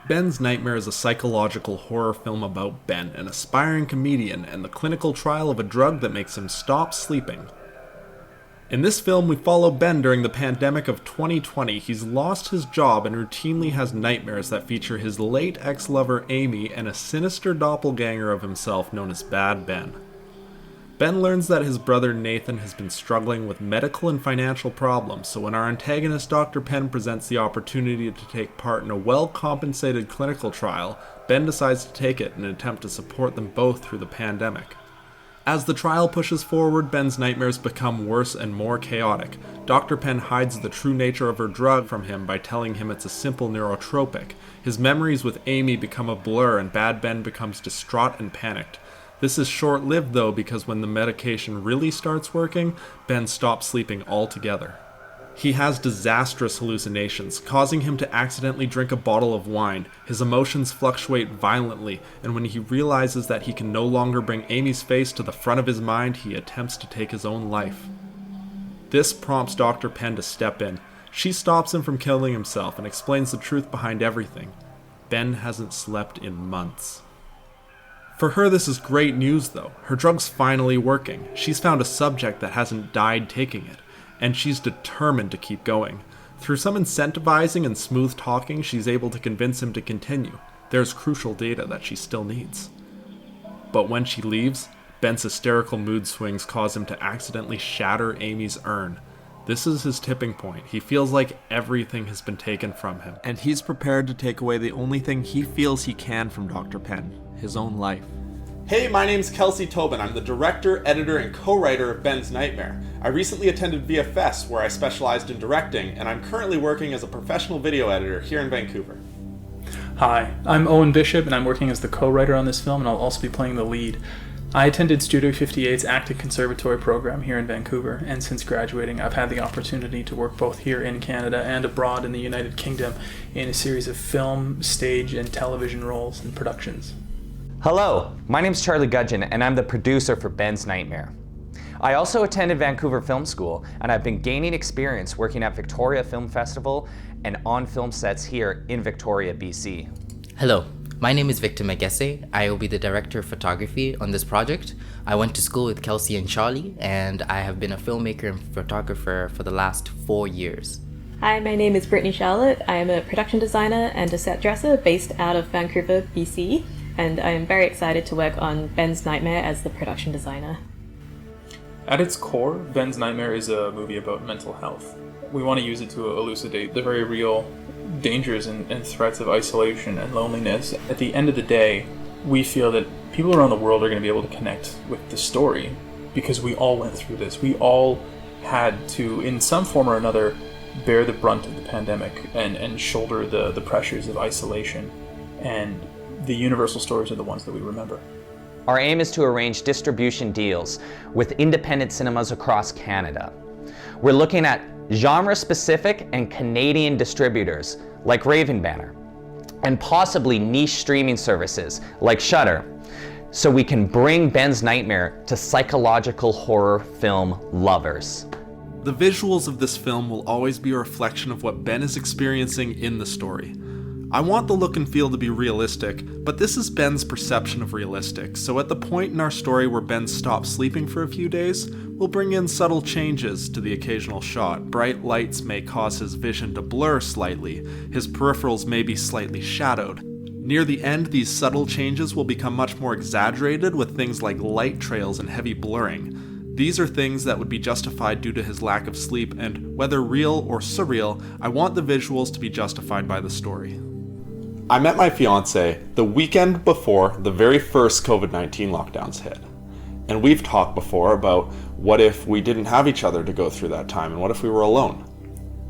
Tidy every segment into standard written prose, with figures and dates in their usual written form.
Ben's Nightmare is a psychological horror film about Ben, an aspiring comedian, and the clinical trial of a drug that makes him stop sleeping. In this film, we follow Ben during the pandemic of 2020. He's lost his job and routinely has nightmares that feature his late ex-lover Amy and a sinister doppelganger of himself known as Bad Ben. Ben learns that his brother Nathan has been struggling with medical and financial problems, so when our antagonist Dr. Penn presents the opportunity to take part in a well-compensated clinical trial, Ben decides to take it in an attempt to support them both through the pandemic. As the trial pushes forward, Ben's nightmares become worse and more chaotic. Dr. Penn hides the true nature of her drug from him by telling him it's a simple neurotropic. His memories with Amy become a blur and Bad Ben becomes distraught and panicked. This is short-lived though, because when the medication really starts working, Ben stops sleeping altogether. He has disastrous hallucinations, causing him to accidentally drink a bottle of wine. His emotions fluctuate violently, and when he realizes that he can no longer bring Amy's face to the front of his mind, he attempts to take his own life. This prompts Dr. Penn to step in. She stops him from killing himself and explains the truth behind everything. Ben hasn't slept in months. For her, this is great news though. Her drug's finally working. She's found a subject that hasn't died taking it, and she's determined to keep going. Through some incentivizing and smooth talking, she's able to convince him to continue. There's crucial data that she still needs. But when she leaves, Ben's hysterical mood swings cause him to accidentally shatter Amy's urn. This is his tipping point. He feels like everything has been taken from him, and he's prepared to take away the only thing he feels he can from Dr. Penn, his own life. Hey, my name's Kelsey Tobin. I'm the director, editor, and co-writer of Ben's Nightmare. I recently attended VFS, where I specialized in directing, and I'm currently working as a professional video editor here in Vancouver. Hi, I'm Owen Bishop, and I'm working as the co-writer on this film, and I'll also be playing the lead. I attended Studio 58's Acting Conservatory program here in Vancouver, and since graduating, I've had the opportunity to work both here in Canada and abroad in the United Kingdom in a series of film, stage, and television roles and productions. Hello, my name's Charlie Gudgeon, and I'm the producer for Ben's Nightmare. I also attended Vancouver Film School, and I've been gaining experience working at Victoria Film Festival and on film sets here in Victoria, BC. Hello, my name is Victor Magese. I will be the director of photography on this project. I went to school with Kelsey and Charlie, and I have been a filmmaker and photographer for the last 4 years. Hi, my name is Brittany Charlotte. I am a production designer and a set dresser based out of Vancouver, BC, and I am very excited to work on Ben's Nightmare as the production designer. At its core, Ben's Nightmare is a movie about mental health. We want to use it to elucidate the very real dangers and threats of isolation and loneliness. At the end of the day, we feel that people around the world are going to be able to connect with the story because we all went through this. We all had to, in some form or another, bear the brunt of the pandemic and shoulder the pressures of isolation. And the universal stories are the ones that we remember. Our aim is to arrange distribution deals with independent cinemas across Canada. We're looking at genre-specific and Canadian distributors like Raven Banner, and possibly niche streaming services like Shudder, so we can bring Ben's Nightmare to psychological horror film lovers. The visuals of this film will always be a reflection of what Ben is experiencing in the story. I want the look and feel to be realistic, but this is Ben's perception of realistic, so at the point in our story where Ben stops sleeping for a few days, we'll bring in subtle changes to the occasional shot. Bright lights may cause his vision to blur slightly, his peripherals may be slightly shadowed. Near the end, these subtle changes will become much more exaggerated with things like light trails and heavy blurring. These are things that would be justified due to his lack of sleep, and whether real or surreal, I want the visuals to be justified by the story. I met my fiance the weekend before the very first COVID-19 lockdowns hit. And we've talked before about what if we didn't have each other to go through that time, and what if we were alone?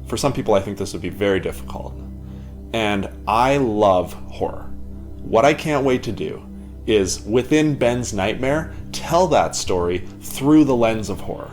For some people, I think this would be very difficult. And I love horror. What I can't wait to do is, within Ben's Nightmare, tell that story through the lens of horror.